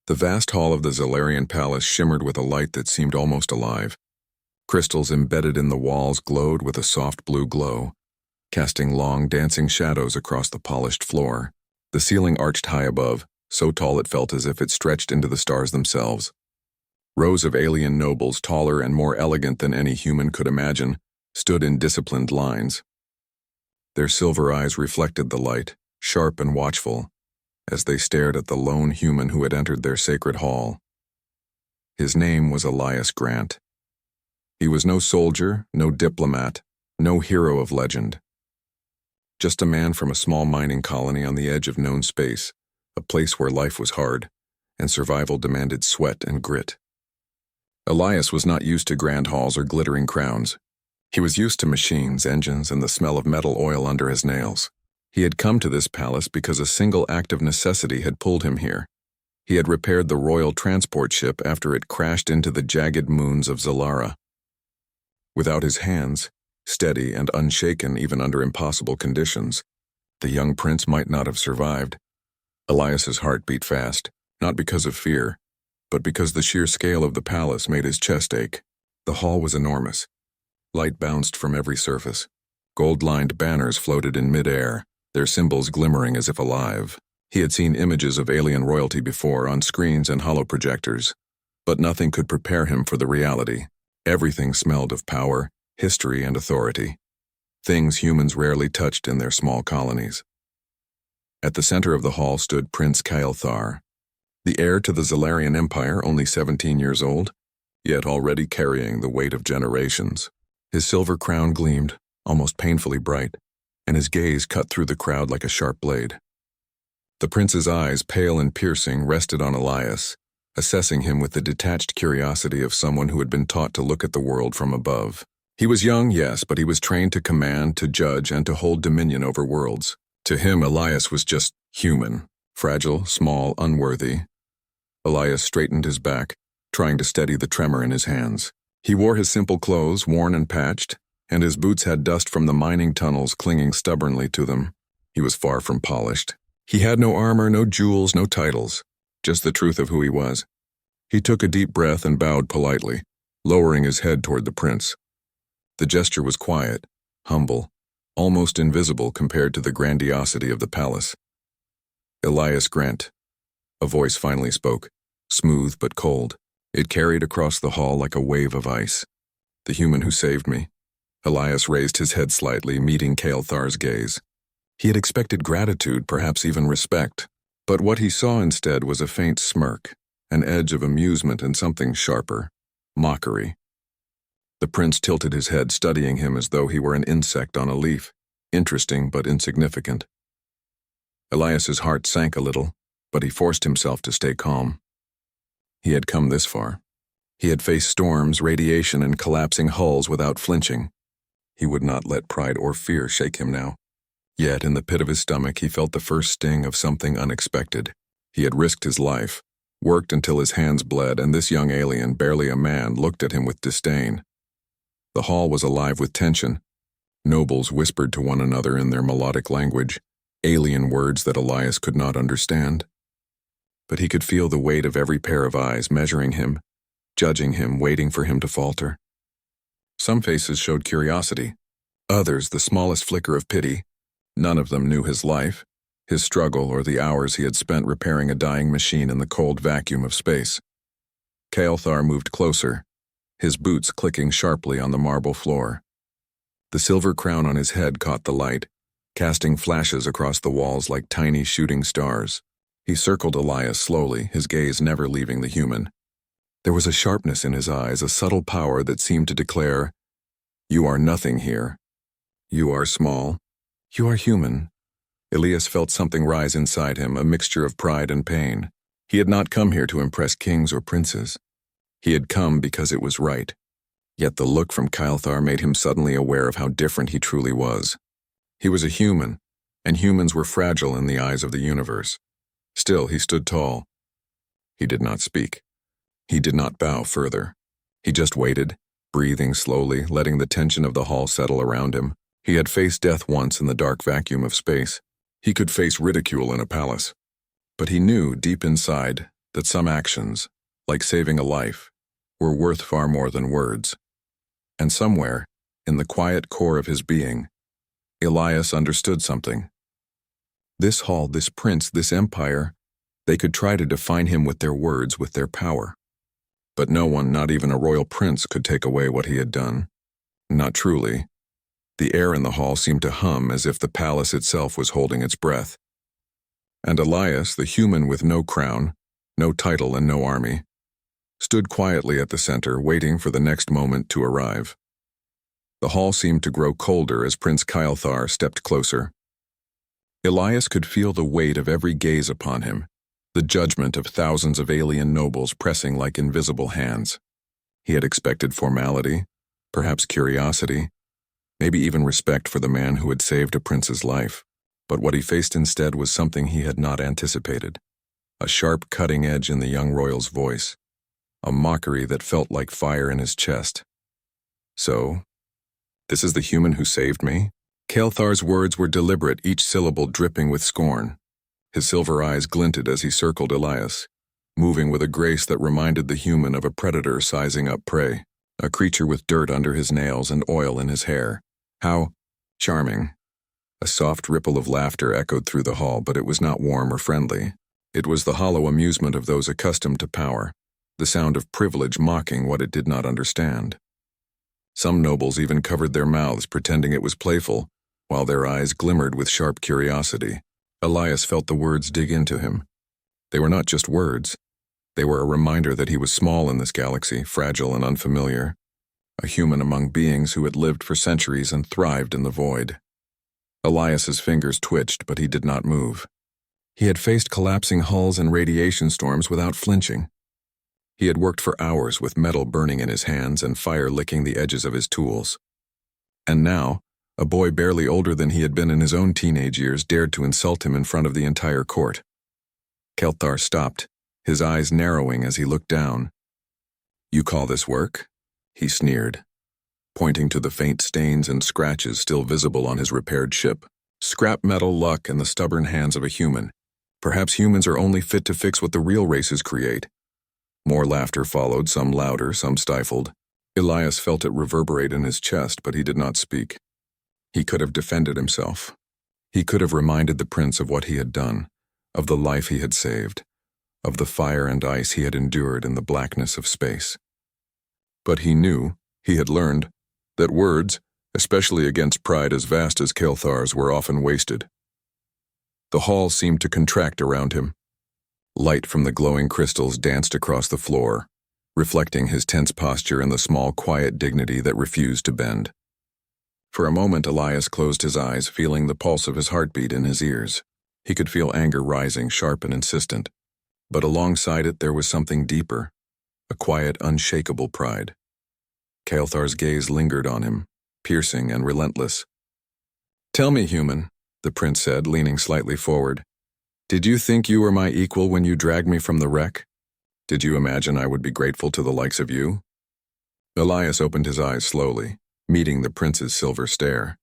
The vast hall of the Zalarian palace shimmered with a light that seemed almost alive. Crystals embedded in the walls glowed with a soft blue glow, casting long, dancing shadows across the polished floor. The ceiling arched high above, so tall it felt as if it stretched into the stars themselves. Rows of alien nobles, taller and more elegant than any human could imagine, stood in disciplined lines. Their silver eyes reflected the light, sharp and watchful, as they stared at the lone human who had entered their sacred hall. His name was Elias Grant. He was no soldier, no diplomat, no hero of legend. Just a man from a small mining colony on the edge of known space, a place where life was hard, and survival demanded sweat and grit. Elias was not used to grand halls or glittering crowns. He was used to machines, engines, and the smell of metal oil under his nails. He had come to this palace because a single act of necessity had pulled him here. He had repaired the royal transport ship after it crashed into the jagged moons of Zalara. Without his hands, steady and unshaken even under impossible conditions, the young prince might not have survived. Elias's heart beat fast, not because of fear, but because the sheer scale of the palace made his chest ache. The hall was enormous. Light bounced from every surface. Gold-lined banners floated in mid-air, their symbols glimmering as if alive. He had seen images of alien royalty before on screens and holoprojectors, but nothing could prepare him for the reality. Everything smelled of power, history, and authority, things humans rarely touched in their small colonies. At the center of the hall stood Prince Kael'thar, the heir to the Zalarian Empire, only 17 years old, yet already carrying the weight of generations. His silver crown gleamed, almost painfully bright, and his gaze cut through the crowd like a sharp blade. The prince's eyes, pale and piercing, rested on Elias, assessing him with the detached curiosity of someone who had been taught to look at the world from above. He was young, yes, but he was trained to command, to judge, and to hold dominion over worlds. To him, Elias was just human, fragile, small, unworthy. Elias straightened his back, trying to steady the tremor in his hands. He wore his simple clothes, worn and patched, and his boots had dust from the mining tunnels clinging stubbornly to them. He was far from polished. He had no armor, no jewels, no titles, just the truth of who he was. He took a deep breath and bowed politely, lowering his head toward the prince. The gesture was quiet, humble, almost invisible compared to the grandiosity of the palace. Elias Grant. A voice finally spoke, smooth but cold. It carried across the hall like a wave of ice. The human who saved me. Elias raised his head slightly, meeting Kael'thar's gaze. He had expected gratitude, perhaps even respect, but what he saw instead was a faint smirk, an edge of amusement and something sharper, mockery. The prince tilted his head, studying him as though he were an insect on a leaf, interesting but insignificant. Elias's heart sank a little, but he forced himself to stay calm. He had come this far. He had faced storms, radiation, and collapsing hulls without flinching. He would not let pride or fear shake him now. Yet in the pit of his stomach he felt the first sting of something unexpected. He had risked his life, worked until his hands bled, and this young alien, barely a man, looked at him with disdain. The hall was alive with tension. Nobles whispered to one another in their melodic language, alien words that Elias could not understand. But he could feel the weight of every pair of eyes measuring him, judging him, waiting for him to falter. Some faces showed curiosity, others the smallest flicker of pity. None of them knew his life, his struggle, or the hours he had spent repairing a dying machine in the cold vacuum of space. Kael'thar moved closer, his boots clicking sharply on the marble floor. The silver crown on his head caught the light, casting flashes across the walls like tiny shooting stars. He circled Elias slowly, his gaze never leaving the human. There was a sharpness in his eyes, a subtle power that seemed to declare, "You are nothing here. You are small. You are human." Elias felt something rise inside him, a mixture of pride and pain. He had not come here to impress kings or princes. He had come because it was right. Yet the look from Kael'thar made him suddenly aware of how different he truly was. He was a human, and humans were fragile in the eyes of the universe. Still, he stood tall. He did not speak. He did not bow further. He just waited, breathing slowly, letting the tension of the hall settle around him. He had faced death once in the dark vacuum of space. He could face ridicule in a palace. But he knew, deep inside, that some actions, like saving a life, were worth far more than words. And somewhere, in the quiet core of his being, Elias understood something. This hall, this prince, this empire, they could try to define him with their words, with their power. But no one, not even a royal prince, could take away what he had done. Not truly. The air in the hall seemed to hum as if the palace itself was holding its breath. And Elias, the human with no crown, no title and no army, stood quietly at the center, waiting for the next moment to arrive. The hall seemed to grow colder as Prince Kael'thar stepped closer. Elias could feel the weight of every gaze upon him, the judgment of thousands of alien nobles pressing like invisible hands. He had expected formality, perhaps curiosity, maybe even respect for the man who had saved a prince's life. But what he faced instead was something he had not anticipated. A sharp cutting edge in the young royal's voice, a mockery that felt like fire in his chest. So, this is the human who saved me? Kael'thar's words were deliberate, each syllable dripping with scorn. His silver eyes glinted as he circled Elias, moving with a grace that reminded the human of a predator sizing up prey, a creature with dirt under his nails and oil in his hair. How charming. A soft ripple of laughter echoed through the hall, but it was not warm or friendly. It was the hollow amusement of those accustomed to power, the sound of privilege mocking what it did not understand. Some nobles even covered their mouths, pretending it was playful, while their eyes glimmered with sharp curiosity. Elias felt the words dig into him. They were not just words. They were a reminder that he was small in this galaxy, fragile and unfamiliar, a human among beings who had lived for centuries and thrived in the void. Elias's fingers twitched, but he did not move. He had faced collapsing hulls and radiation storms without flinching. He had worked for hours with metal burning in his hands and fire licking the edges of his tools. And now, a boy barely older than he had been in his own teenage years dared to insult him in front of the entire court. Kael'thar stopped, his eyes narrowing as he looked down. "You call this work?" he sneered, pointing to the faint stains and scratches still visible on his repaired ship. "Scrap metal, luck, and the stubborn hands of a human. Perhaps humans are only fit to fix what the real races create." More laughter followed, some louder, some stifled. Elias felt it reverberate in his chest, but he did not speak. He could have defended himself. He could have reminded the prince of what he had done, of the life he had saved, of the fire and ice he had endured in the blackness of space. But he knew, he had learned, that words, especially against pride as vast as Kael'thar's, were often wasted. The hall seemed to contract around him. Light from the glowing crystals danced across the floor, reflecting his tense posture and the small, quiet dignity that refused to bend. For a moment, Elias closed his eyes, feeling the pulse of his heartbeat in his ears. He could feel anger rising, sharp and insistent. But alongside it there was something deeper, a quiet, unshakable pride. Kael'thar's gaze lingered on him, piercing and relentless. "Tell me, human," the prince said, leaning slightly forward. "Did you think you were my equal when you dragged me from the wreck? Did you imagine I would be grateful to the likes of you?" Elias opened his eyes slowly, meeting the prince's silver stare.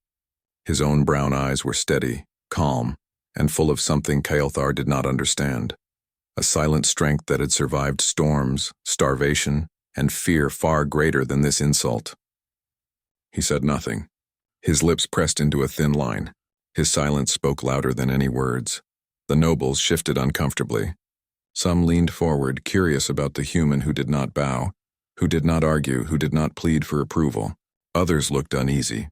His own brown eyes were steady, calm, and full of something Kael'thar did not understand. A silent strength that had survived storms, starvation, and fear far greater than this insult. He said nothing. His lips pressed into a thin line. His silence spoke louder than any words. The nobles shifted uncomfortably. Some leaned forward, curious about the human who did not bow, who did not argue, who did not plead for approval. Others looked uneasy,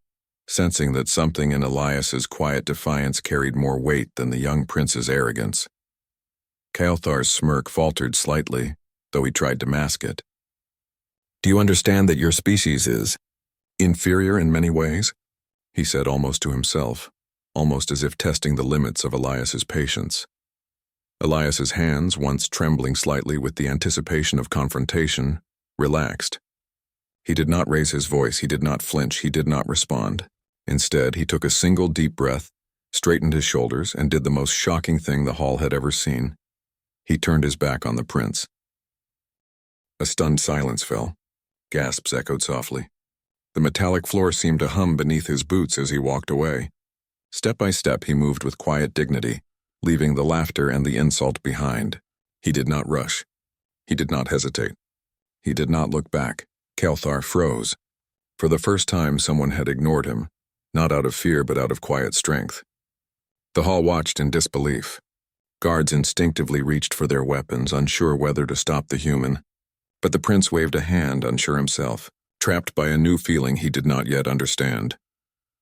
sensing that something in Elias's quiet defiance carried more weight than the young prince's arrogance. Kael'thar's smirk faltered slightly, though he tried to mask it. "Do you understand that your species is inferior in many ways?" he said almost to himself, almost as if testing the limits of Elias's patience. Elias's hands, once trembling slightly with the anticipation of confrontation, relaxed. He did not raise his voice, he did not flinch, he did not respond. Instead, he took a single deep breath, straightened his shoulders, and did the most shocking thing the hall had ever seen. He turned his back on the prince. A stunned silence fell. Gasps echoed softly. The metallic floor seemed to hum beneath his boots as he walked away. Step by step he moved with quiet dignity, leaving the laughter and the insult behind. He did not rush. He did not hesitate. He did not look back. Kael'thar froze. For the first time, someone had ignored him, not out of fear but out of quiet strength. The hall watched in disbelief. Guards instinctively reached for their weapons, unsure whether to stop the human. But the prince waved a hand, unsure himself, trapped by a new feeling he did not yet understand.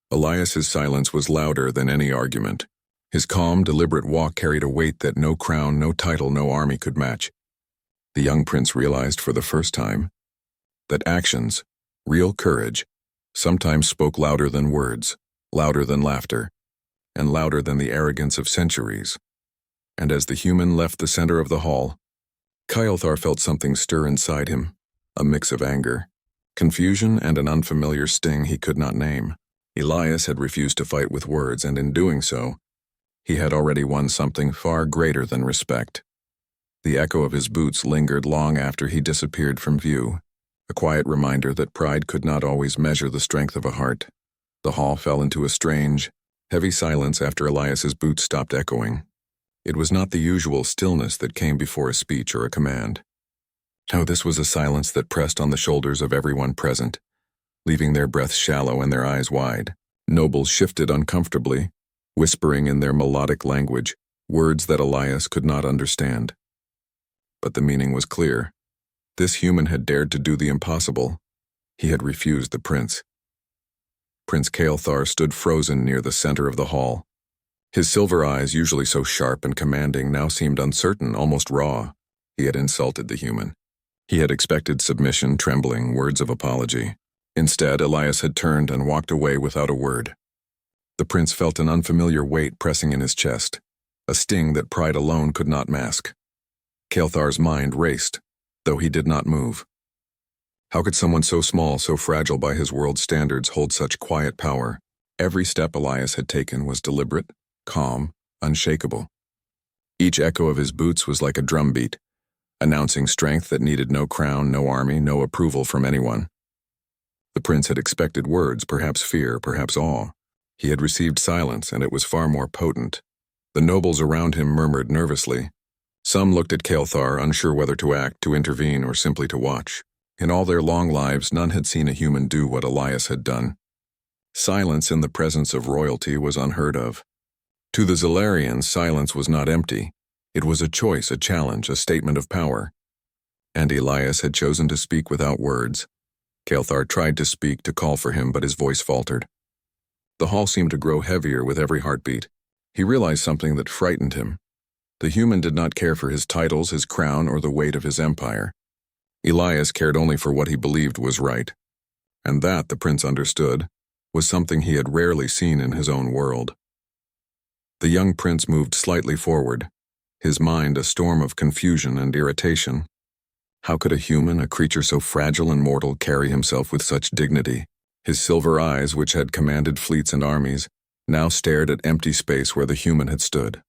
Elias's silence was louder than any argument. His calm, deliberate walk carried a weight that no crown, no title, no army could match. The young prince realized for the first time that actions, real courage, sometimes spoke louder than words, louder than laughter, and louder than the arrogance of centuries. And as the human left the center of the hall, Kael'thar felt something stir inside him, a mix of anger, confusion, and an unfamiliar sting he could not name. Elias had refused to fight with words, and in doing so, he had already won something far greater than respect. The echo of his boots lingered long after he disappeared from view, a quiet reminder that pride could not always measure the strength of a heart. The hall fell into a strange, heavy silence after Elias's boots stopped echoing. It was not the usual stillness that came before a speech or a command. No, this was a silence that pressed on the shoulders of everyone present, leaving their breaths shallow and their eyes wide. Nobles shifted uncomfortably, whispering in their melodic language, words that Elias could not understand. But the meaning was clear. This human had dared to do the impossible. He had refused the prince. Prince Kael'thar stood frozen near the center of the hall. His silver eyes, usually so sharp and commanding, now seemed uncertain, almost raw. He had insulted the human. He had expected submission, trembling, words of apology. Instead, Elias had turned and walked away without a word. The prince felt an unfamiliar weight pressing in his chest, a sting that pride alone could not mask. Kael'thar's mind raced, though he did not move. How could someone so small, so fragile by his world's standards, hold such quiet power? Every step Elias had taken was deliberate, calm, unshakable. Each echo of his boots was like a drumbeat, announcing strength that needed no crown, no army, no approval from anyone. The prince had expected words, perhaps fear, perhaps awe. He had received silence, and it was far more potent. The nobles around him murmured nervously. Some looked at Kael'thar, unsure whether to act, to intervene, or simply to watch. In all their long lives, none had seen a human do what Elias had done. Silence in the presence of royalty was unheard of. To the Zalarians, silence was not empty. It was a choice, a challenge, a statement of power. And Elias had chosen to speak without words. Kael'thar tried to speak, to call for him, but his voice faltered. The hall seemed to grow heavier with every heartbeat. He realized something that frightened him. The human did not care for his titles, his crown, or the weight of his empire. Elias cared only for what he believed was right. And that, the prince understood, was something he had rarely seen in his own world. The young prince moved slightly forward, his mind a storm of confusion and irritation. How could a human, a creature so fragile and mortal, carry himself with such dignity? His silver eyes, which had commanded fleets and armies, now stared at empty space where the human had stood.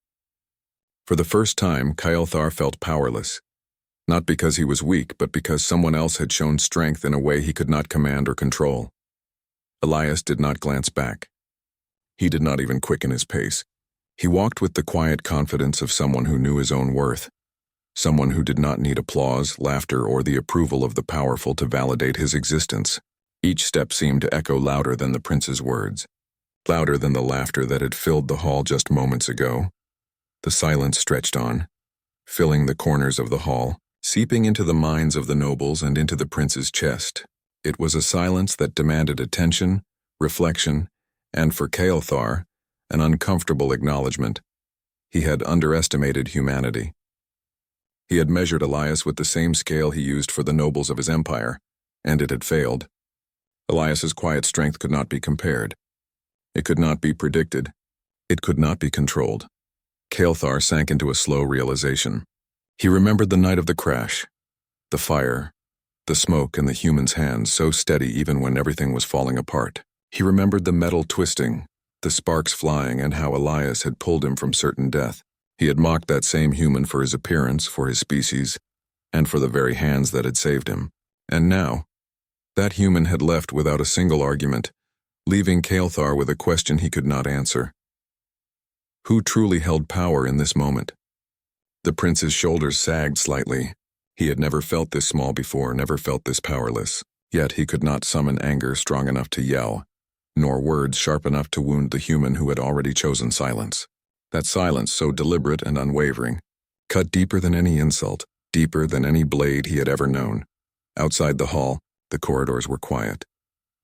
For the first time, Kael'thar felt powerless, not because he was weak, but because someone else had shown strength in a way he could not command or control. Elias did not glance back. He did not even quicken his pace. He walked with the quiet confidence of someone who knew his own worth, someone who did not need applause, laughter, or the approval of the powerful to validate his existence. Each step seemed to echo louder than the prince's words, louder than the laughter that had filled the hall just moments ago. The silence stretched on, filling the corners of the hall, seeping into the minds of the nobles and into the prince's chest. It was a silence that demanded attention, reflection, and for Kael'thar, an uncomfortable acknowledgement. He had underestimated humanity. He had measured Elias with the same scale he used for the nobles of his empire, and it had failed. Elias's quiet strength could not be compared. It could not be predicted. It could not be controlled. Kael'thar sank into a slow realization. He remembered the night of the crash, the fire, the smoke, and the human's hands so steady even when everything was falling apart. He remembered the metal twisting, the sparks flying, and how Elias had pulled him from certain death. He had mocked that same human for his appearance, for his species, and for the very hands that had saved him. And now, that human had left without a single argument, leaving Kael'thar with a question he could not answer. Who truly held power in this moment? The prince's shoulders sagged slightly. He had never felt this small before, never felt this powerless. Yet he could not summon anger strong enough to yell, nor words sharp enough to wound the human who had already chosen silence. That silence, so deliberate and unwavering, cut deeper than any insult, deeper than any blade he had ever known. Outside the hall, the corridors were quiet,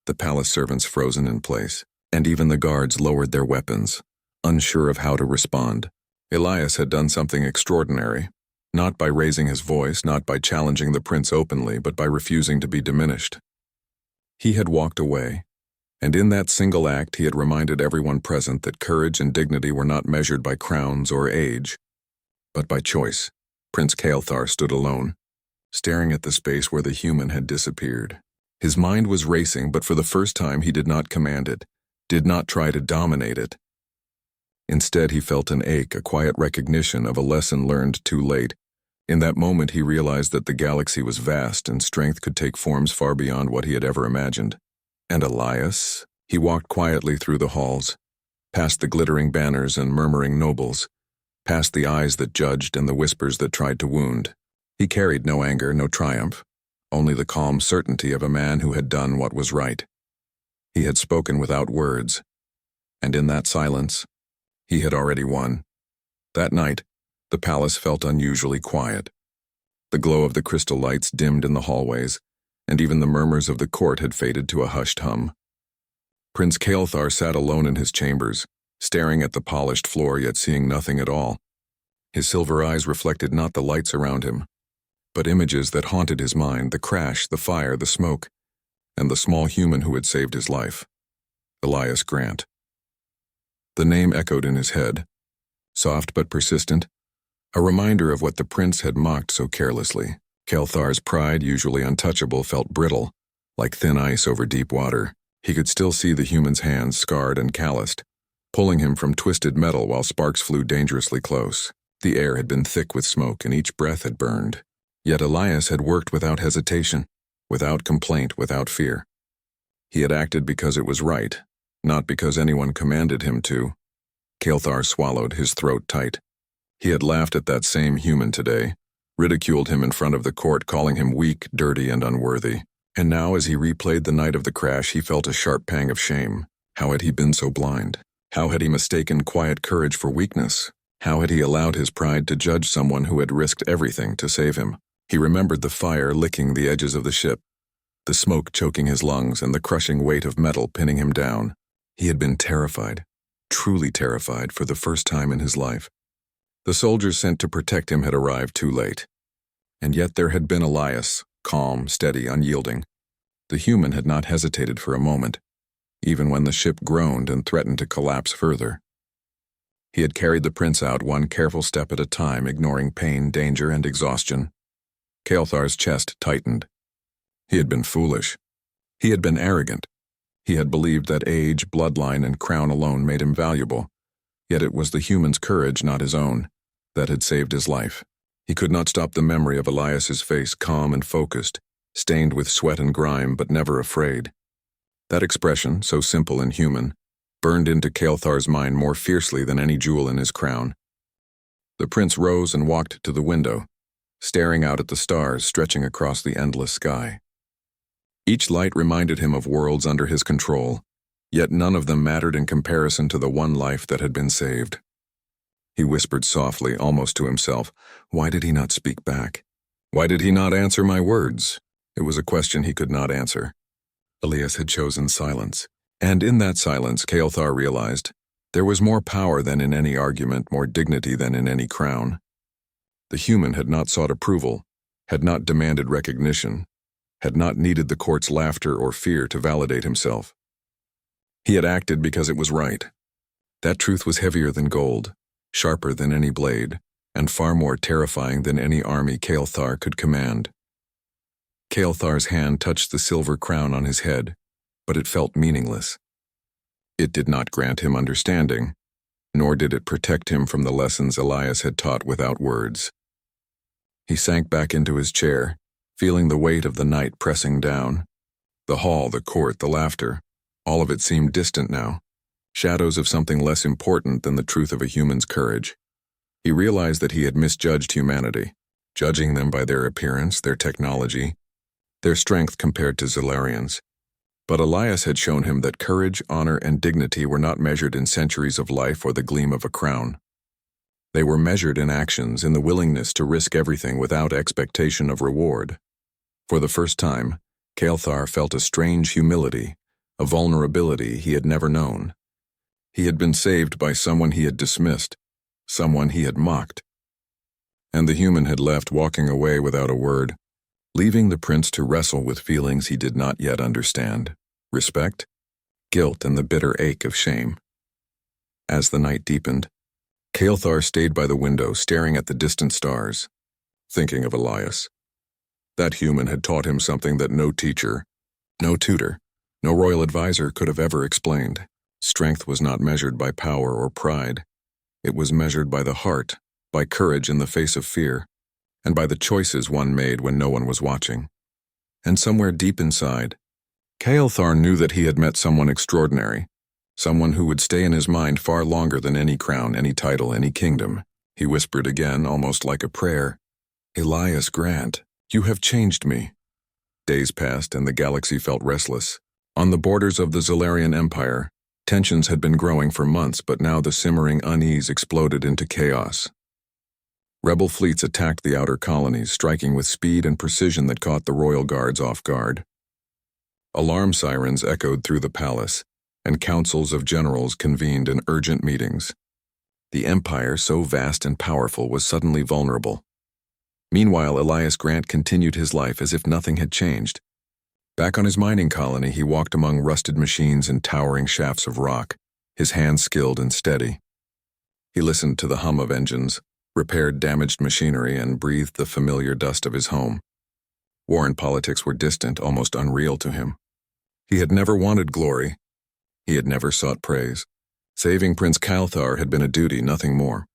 the palace servants frozen in place, and even the guards lowered their weapons, unsure of how to respond. Elias had done something extraordinary, not by raising his voice, not by challenging the prince openly, but by refusing to be diminished. He had walked away, and in that single act he had reminded everyone present that courage and dignity were not measured by crowns or age, but by choice. Prince Kael'thar stood alone, staring at the space where the human had disappeared. His mind was racing, but for the first time he did not command it, did not try to dominate it. Instead, he felt an ache, a quiet recognition of a lesson learned too late. In that moment, he realized that the galaxy was vast and strength could take forms far beyond what he had ever imagined. And Elias? He walked quietly through the halls, past the glittering banners and murmuring nobles, past the eyes that judged and the whispers that tried to wound. He carried no anger, no triumph, only the calm certainty of a man who had done what was right. He had spoken without words, and in that silence, he had already won. That night, the palace felt unusually quiet. The glow of the crystal lights dimmed in the hallways, and even the murmurs of the court had faded to a hushed hum. Prince Kael'thar sat alone in his chambers, staring at the polished floor yet seeing nothing at all. His silver eyes reflected not the lights around him, but images that haunted his mind, the crash, the fire, the smoke, and the small human who had saved his life. Elias Grant. The name echoed in his head, soft but persistent, a reminder of what the prince had mocked so carelessly. Kael'thar's pride, usually untouchable, felt brittle, like thin ice over deep water. He could still see the human's hands, scarred and calloused, pulling him from twisted metal while sparks flew dangerously close. The air had been thick with smoke and each breath had burned. Yet Elias had worked without hesitation, without complaint, without fear. He had acted because it was right, not because anyone commanded him to. Kael'thar swallowed, his throat tight. He had laughed at that same human today, ridiculed him in front of the court, calling him weak, dirty, and unworthy. And now, as he replayed the night of the crash, he felt a sharp pang of shame. How had he been so blind? How had he mistaken quiet courage for weakness? How had he allowed his pride to judge someone who had risked everything to save him? He remembered the fire licking the edges of the ship, the smoke choking his lungs, and the crushing weight of metal pinning him down. He had been terrified, truly terrified, for the first time in his life. The soldiers sent to protect him had arrived too late. And yet there had been Elias, calm, steady, unyielding. The human had not hesitated for a moment, even when the ship groaned and threatened to collapse further. He had carried the prince out one careful step at a time, ignoring pain, danger, and exhaustion. Kael'thar's chest tightened. He had been foolish. He had been arrogant. He had believed that age, bloodline, and crown alone made him valuable. Yet it was the human's courage, not his own, that had saved his life. He could not stop the memory of Elias's face, calm and focused, stained with sweat and grime, but never afraid. That expression, so simple and human, burned into Kael'thar's mind more fiercely than any jewel in his crown. The prince rose and walked to the window, staring out at the stars stretching across the endless sky. Each light reminded him of worlds under his control, yet none of them mattered in comparison to the one life that had been saved. He whispered softly, almost to himself, why did he not speak back? Why did he not answer my words? It was a question he could not answer. Elias had chosen silence, and in that silence, Kael'thar realized, there was more power than in any argument, more dignity than in any crown. The human had not sought approval, had not demanded recognition, had not needed the court's laughter or fear to validate himself. He had acted because it was right. That truth was heavier than gold, sharper than any blade, and far more terrifying than any army Kael'thar could command. Kael'thar's hand touched the silver crown on his head, but it felt meaningless. It did not grant him understanding, nor did it protect him from the lessons Elias had taught without words. He sank back into his chair, feeling the weight of the night pressing down. The hall, the court, the laughter, all of it seemed distant now, shadows of something less important than the truth of a human's courage. He realized that he had misjudged humanity, judging them by their appearance, their technology, their strength compared to Zolarians. But Elias had shown him that courage, honor, and dignity were not measured in centuries of life or the gleam of a crown. They were measured in actions, in the willingness to risk everything without expectation of reward. For the first time, Kael'thar felt a strange humility, a vulnerability he had never known. He had been saved by someone he had dismissed, someone he had mocked. And the human had left, walking away without a word, leaving the prince to wrestle with feelings he did not yet understand: respect, guilt, and the bitter ache of shame. As the night deepened, Kael'thar stayed by the window, staring at the distant stars, thinking of Elias. That human had taught him something that no teacher, no tutor, no royal advisor could have ever explained. Strength was not measured by power or pride. It was measured by the heart, by courage in the face of fear, and by the choices one made when no one was watching. And somewhere deep inside, Kael'thar knew that he had met someone extraordinary, someone who would stay in his mind far longer than any crown, any title, any kingdom. He whispered again, almost like a prayer, "Elias Grant, you have changed me." Days passed and the galaxy felt restless. On the borders of the Zolarian Empire, tensions had been growing for months, but now the simmering unease exploded into chaos. Rebel fleets attacked the outer colonies, striking with speed and precision that caught the royal guards off guard. Alarm sirens echoed through the palace, and councils of generals convened in urgent meetings. The empire, so vast and powerful, was suddenly vulnerable. Meanwhile, Elias Grant continued his life as if nothing had changed. Back on his mining colony, he walked among rusted machines and towering shafts of rock, his hands skilled and steady. He listened to the hum of engines, repaired damaged machinery, and breathed the familiar dust of his home. War and politics were distant, almost unreal to him. He had never wanted glory. He had never sought praise. Saving Prince Kael'thar had been a duty, nothing more.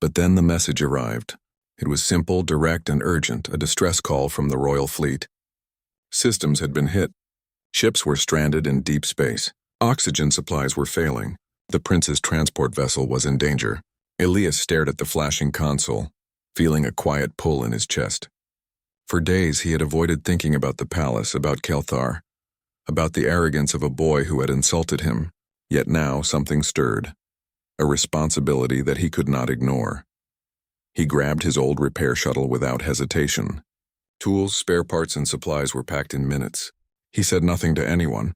But then the message arrived. It was simple, direct, and urgent, a distress call from the royal fleet. Systems had been hit. Ships were stranded in deep space. Oxygen supplies were failing. The prince's transport vessel was in danger. Elias stared at the flashing console, feeling a quiet pull in his chest. For days he had avoided thinking about the palace, about Kael'thar, about the arrogance of a boy who had insulted him. Yet now something stirred, a responsibility that he could not ignore. He grabbed his old repair shuttle without hesitation. Tools, spare parts, and supplies were packed in minutes. He said nothing to anyone.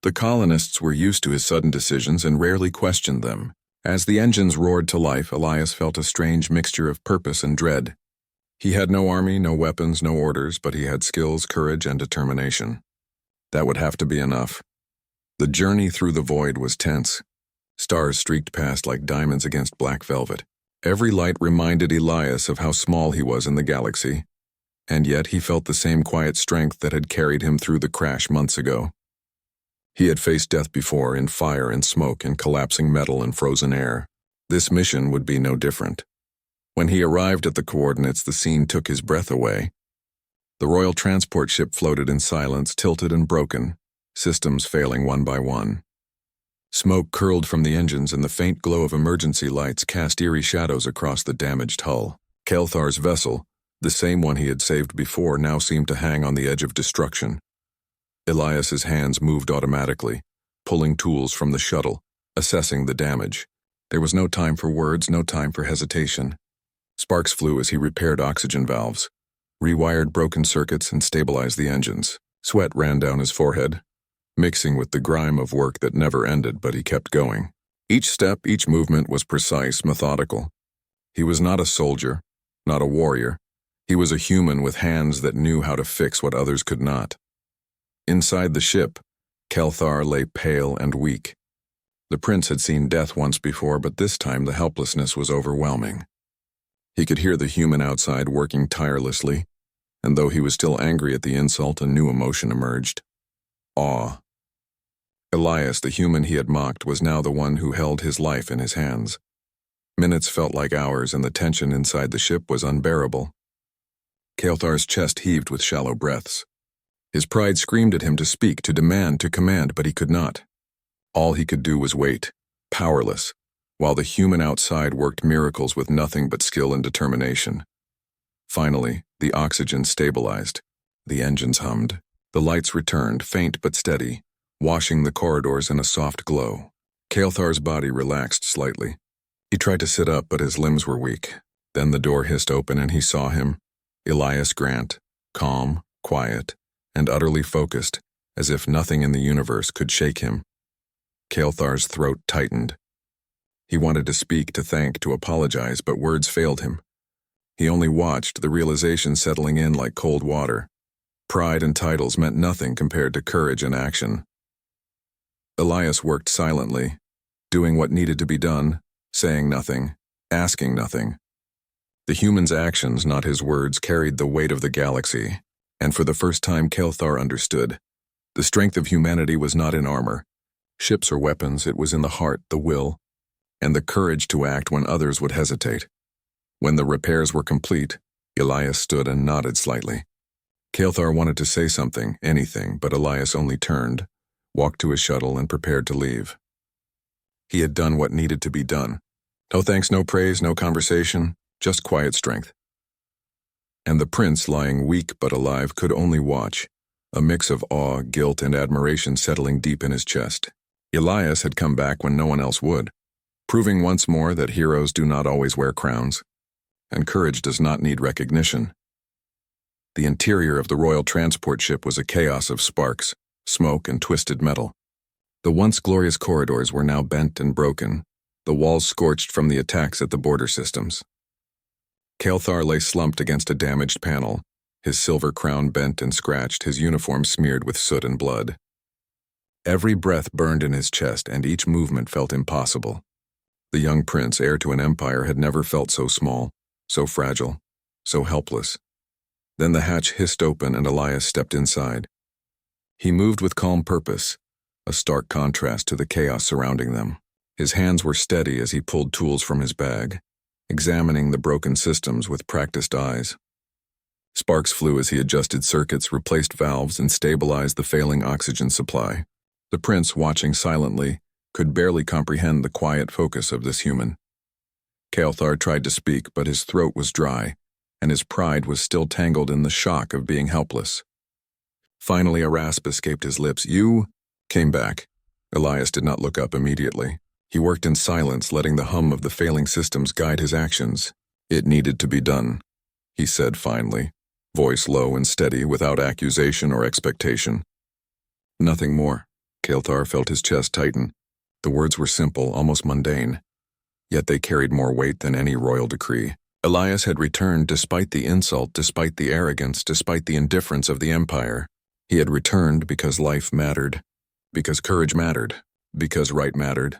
The colonists were used to his sudden decisions and rarely questioned them. As the engines roared to life, Elias felt a strange mixture of purpose and dread. He had no army, no weapons, no orders, but he had skills, courage, and determination. That would have to be enough. The journey through the void was tense. Stars streaked past like diamonds against black velvet. Every light reminded Elias of how small he was in the galaxy, and yet he felt the same quiet strength that had carried him through the crash months ago. He had faced death before, in fire and smoke, in collapsing metal and frozen air. This mission would be no different. When he arrived at the coordinates, the scene took his breath away. The royal transport ship floated in silence, tilted and broken, systems failing one by one. Smoke curled from the engines, and the faint glow of emergency lights cast eerie shadows across the damaged hull. Kael'thar's vessel, the same one he had saved before, now seemed to hang on the edge of destruction. Elias's hands moved automatically, pulling tools from the shuttle, assessing the damage. There was no time for words, no time for hesitation. Sparks flew as he repaired oxygen valves, rewired broken circuits, and stabilized the engines. Sweat ran down his forehead, mixing with the grime of work that never ended, but he kept going. Each step, each movement was precise, methodical. He was not a soldier, not a warrior. He was a human with hands that knew how to fix what others could not. Inside the ship, Kael'thar lay pale and weak. The prince had seen death once before, but this time the helplessness was overwhelming. He could hear the human outside working tirelessly, and though he was still angry at the insult, a new emotion emerged: awe. Elias, the human he had mocked, was now the one who held his life in his hands. Minutes felt like hours, and the tension inside the ship was unbearable. Kael'thar's chest heaved with shallow breaths. His pride screamed at him to speak, to demand, to command, but he could not. All he could do was wait, powerless, while the human outside worked miracles with nothing but skill and determination. Finally, the oxygen stabilized. The engines hummed. The lights returned, faint but steady, washing the corridors in a soft glow. Kael'thar's body relaxed slightly. He tried to sit up, but his limbs were weak. Then the door hissed open and he saw him, Elias Grant, calm, quiet, and utterly focused, as if nothing in the universe could shake him. Kael'thar's throat tightened. He wanted to speak, to thank, to apologize, but words failed him. He only watched, the realization settling in like cold water. Pride and titles meant nothing compared to courage and action. Elias worked silently, doing what needed to be done, saying nothing, asking nothing. The human's actions, not his words, carried the weight of the galaxy, and for the first time Kael'thar understood. The strength of humanity was not in armor, ships or weapons, it was in the heart, the will, and the courage to act when others would hesitate. When the repairs were complete, Elias stood and nodded slightly. Kael'thar wanted to say something, anything, but Elias only turned, walked to his shuttle, and prepared to leave. He had done what needed to be done. No thanks, no praise, no conversation, just quiet strength. And the prince, lying weak but alive, could only watch, a mix of awe, guilt, and admiration settling deep in his chest. Elias had come back when no one else would, proving once more that heroes do not always wear crowns, and courage does not need recognition. The interior of the royal transport ship was a chaos of sparks, smoke, and twisted metal. The once glorious corridors were now bent and broken, the walls scorched from the attacks at the border systems. Kael'thar lay slumped against a damaged panel, his silver crown bent and scratched, his uniform smeared with soot and blood. Every breath burned in his chest, and each movement felt impossible. The young prince, heir to an empire, had never felt so small, so fragile, so helpless. Then the hatch hissed open and Elias stepped inside. He moved with calm purpose, a stark contrast to the chaos surrounding them. His hands were steady as he pulled tools from his bag, examining the broken systems with practiced eyes. Sparks flew as he adjusted circuits, replaced valves, and stabilized the failing oxygen supply. The prince, watching silently, could barely comprehend the quiet focus of this human. Kael'thar tried to speak, but his throat was dry, and his pride was still tangled in the shock of being helpless. Finally, a rasp escaped his lips. "You?" came back. Elias did not look up immediately. He worked in silence, letting the hum of the failing systems guide his actions. "It needed to be done," he said finally, voice low and steady, without accusation or expectation. "Nothing more." Kael'thar felt his chest tighten. The words were simple, almost mundane, yet they carried more weight than any royal decree. Elias had returned despite the insult, despite the arrogance, despite the indifference of the empire. He had returned because life mattered, because courage mattered, because right mattered.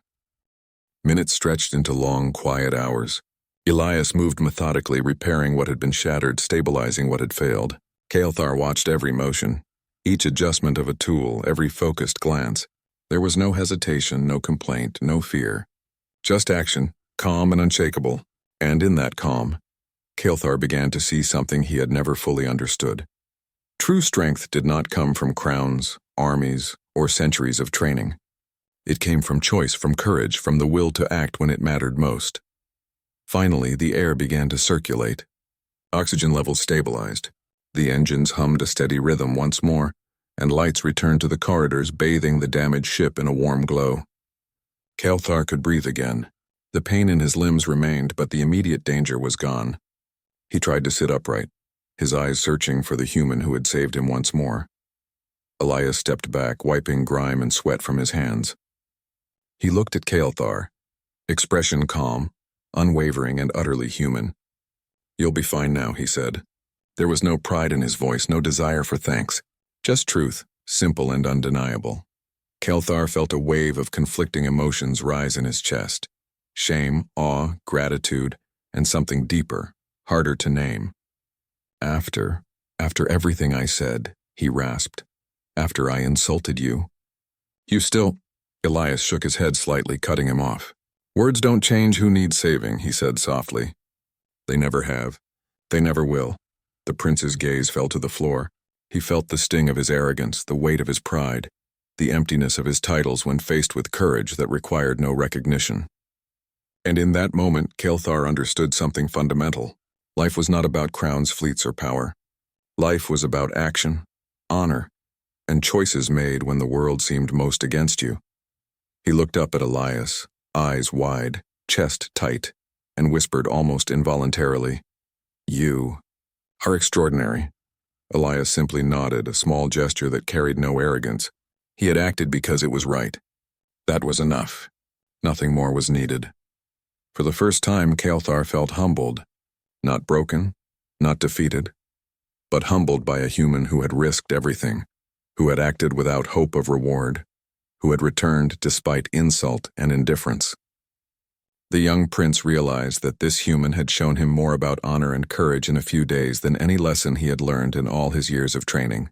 Minutes stretched into long, quiet hours. Elias moved methodically, repairing what had been shattered, stabilizing what had failed. Kael'thar watched every motion, each adjustment of a tool, every focused glance. There was no hesitation, no complaint, no fear. Just action, calm and unshakable. And in that calm, Kael'thar began to see something he had never fully understood. True strength did not come from crowns, armies, or centuries of training. It came from choice, from courage, from the will to act when it mattered most. Finally, the air began to circulate. Oxygen levels stabilized. The engines hummed a steady rhythm once more, and lights returned to the corridors, bathing the damaged ship in a warm glow. Kael'thar could breathe again. The pain in his limbs remained, but the immediate danger was gone. He tried to sit upright, his eyes searching for the human who had saved him once more. Elias stepped back, wiping grime and sweat from his hands. He looked at Kael'thar, expression calm, unwavering, and utterly human. "You'll be fine now," he said. There was no pride in his voice, no desire for thanks, just truth, simple and undeniable. Kael'thar felt a wave of conflicting emotions rise in his chest. Shame, awe, gratitude, and something deeper, harder to name. After everything I said," he rasped, "after I insulted you. You still—" Elias shook his head slightly, cutting him off. "Words don't change who needs saving," he said softly. "They never have. They never will." The prince's gaze fell to the floor. He felt the sting of his arrogance, the weight of his pride, the emptiness of his titles when faced with courage that required no recognition. And in that moment, Kael'thar understood something fundamental. Life was not about crowns, fleets, or power. Life was about action, honor, and choices made when the world seemed most against you. He looked up at Elias, eyes wide, chest tight, and whispered almost involuntarily, "You are extraordinary." Elias simply nodded, a small gesture that carried no arrogance. He had acted because it was right. That was enough. Nothing more was needed. For the first time, Kael'thar felt humbled, not broken, not defeated, but humbled by a human who had risked everything, who had acted without hope of reward, who had returned despite insult and indifference. The young prince realized that this human had shown him more about honor and courage in a few days than any lesson he had learned in all his years of training.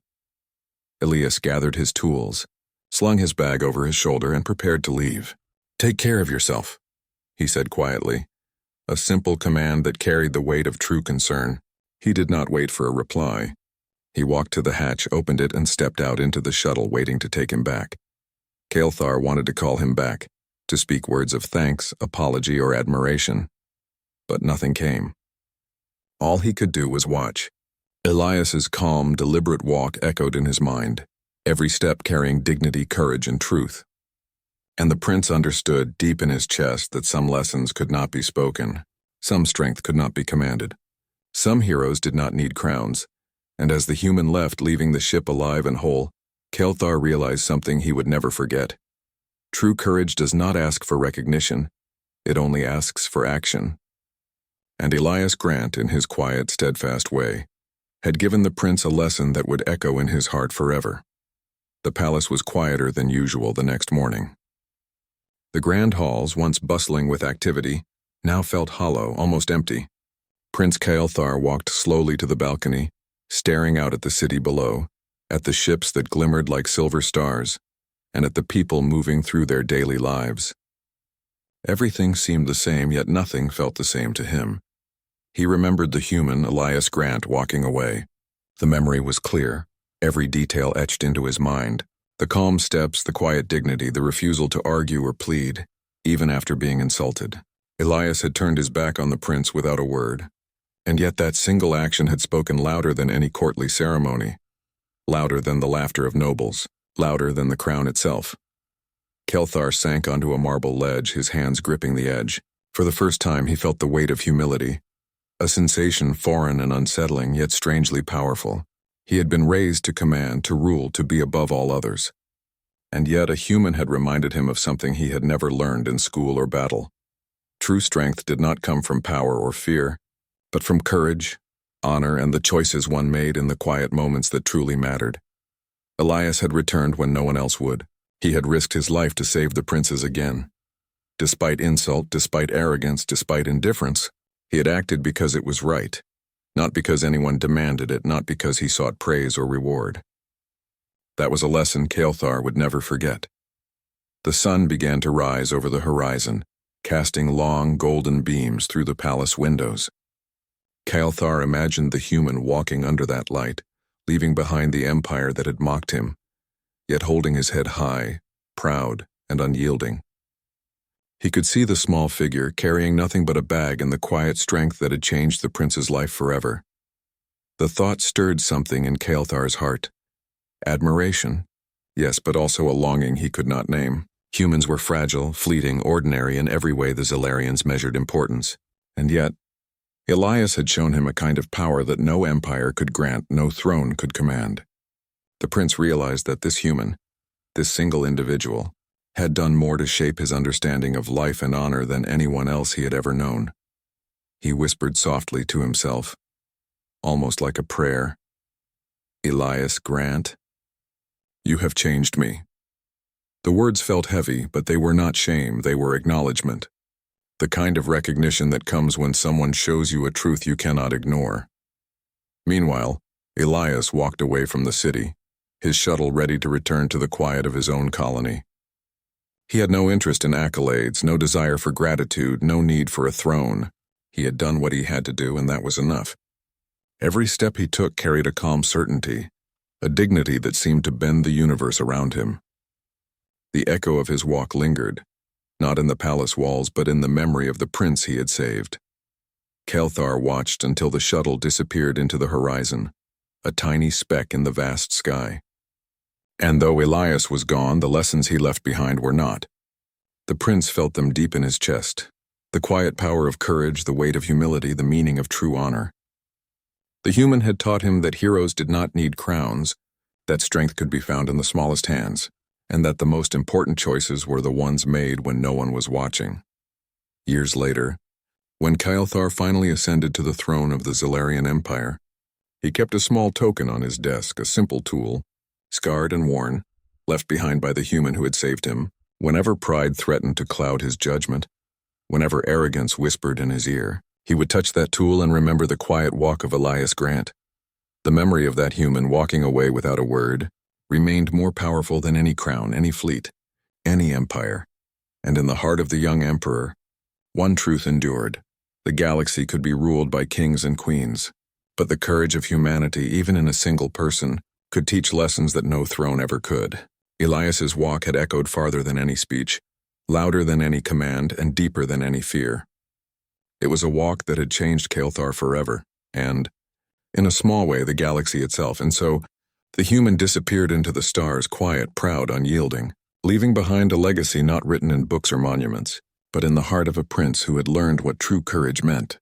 Elias gathered his tools, slung his bag over his shoulder, and prepared to leave. "Take care of yourself," he said quietly, a simple command that carried the weight of true concern. He did not wait for a reply. He walked to the hatch, opened it, and stepped out into the shuttle, waiting to take him back. Kael'thar wanted to call him back, to speak words of thanks, apology, or admiration, but nothing came. All he could do was watch. Elias's calm, deliberate walk echoed in his mind, every step carrying dignity, courage, and truth. And the prince understood deep in his chest that some lessons could not be spoken, some strength could not be commanded. Some heroes did not need crowns, and as the human left, leaving the ship alive and whole, Kael'thar realized something he would never forget. True courage does not ask for recognition, it only asks for action. And Elias Grant, in his quiet, steadfast way, had given the prince a lesson that would echo in his heart forever. The palace was quieter than usual the next morning. The grand halls, once bustling with activity, now felt hollow, almost empty. Prince Kael'thar walked slowly to the balcony, staring out at the city below, at the ships that glimmered like silver stars, and at the people moving through their daily lives. Everything seemed the same, yet nothing felt the same to him. He remembered the human Elias Grant walking away. The memory was clear, every detail etched into his mind. The calm steps, the quiet dignity, the refusal to argue or plead, even after being insulted. Elias had turned his back on the prince without a word, and yet that single action had spoken louder than any courtly ceremony, louder than the laughter of nobles, louder than the crown itself. Kael'thar sank onto a marble ledge, his hands gripping the edge. For the first time he felt the weight of humility, a sensation foreign and unsettling, yet strangely powerful. He had been raised to command, to rule, to be above all others. And yet a human had reminded him of something he had never learned in school or battle. True strength did not come from power or fear, but from courage, honor, and the choices one made in the quiet moments that truly mattered. Elias had returned when no one else would. He had risked his life to save the princes again. Despite insult, despite arrogance, despite indifference, he had acted because it was right, not because anyone demanded it, not because he sought praise or reward. That was a lesson Kael'thar would never forget. The sun began to rise over the horizon, casting long golden beams through the palace windows. Kael'thar imagined the human walking under that light, leaving behind the empire that had mocked him, yet holding his head high, proud, and unyielding. He could see the small figure carrying nothing but a bag and the quiet strength that had changed the prince's life forever. The thought stirred something in Kael'thar's heart. Admiration, yes, but also a longing he could not name. Humans were fragile, fleeting, ordinary in every way the Zalarians measured importance. And yet, Elias had shown him a kind of power that no empire could grant, no throne could command. The prince realized that this human, this single individual, had done more to shape his understanding of life and honor than anyone else he had ever known. He whispered softly to himself, almost like a prayer, "Elias Grant, you have changed me." The words felt heavy, but they were not shame, they were acknowledgement. The kind of recognition that comes when someone shows you a truth you cannot ignore. Meanwhile, Elias walked away from the city, his shuttle ready to return to the quiet of his own colony. He had no interest in accolades, no desire for gratitude, no need for a throne. He had done what he had to do, and that was enough. Every step he took carried a calm certainty, a dignity that seemed to bend the universe around him. The echo of his walk lingered, not in the palace walls but in the memory of the prince he had saved. Kael'thar watched until the shuttle disappeared into the horizon, a tiny speck in the vast sky. And though Elias was gone, the lessons he left behind were not. The prince felt them deep in his chest, the quiet power of courage, the weight of humility, the meaning of true honor. The human had taught him that heroes did not need crowns, that strength could be found in the smallest hands, and that the most important choices were the ones made when no one was watching. Years later, when Kael'thar finally ascended to the throne of the Zilarian Empire, he kept a small token on his desk, a simple tool, scarred and worn, left behind by the human who had saved him, whenever pride threatened to cloud his judgment, whenever arrogance whispered in his ear. He would touch that tool and remember the quiet walk of Elias Grant. The memory of that human walking away without a word remained more powerful than any crown, any fleet, any empire. And in the heart of the young emperor, one truth endured: the galaxy could be ruled by kings and queens, but the courage of humanity, even in a single person, could teach lessons that no throne ever could. Elias's walk had echoed farther than any speech, louder than any command, and deeper than any fear. It was a walk that had changed Kael'thar forever, and, in a small way, the galaxy itself, and so the human disappeared into the stars, quiet, proud, unyielding, leaving behind a legacy not written in books or monuments, but in the heart of a prince who had learned what true courage meant.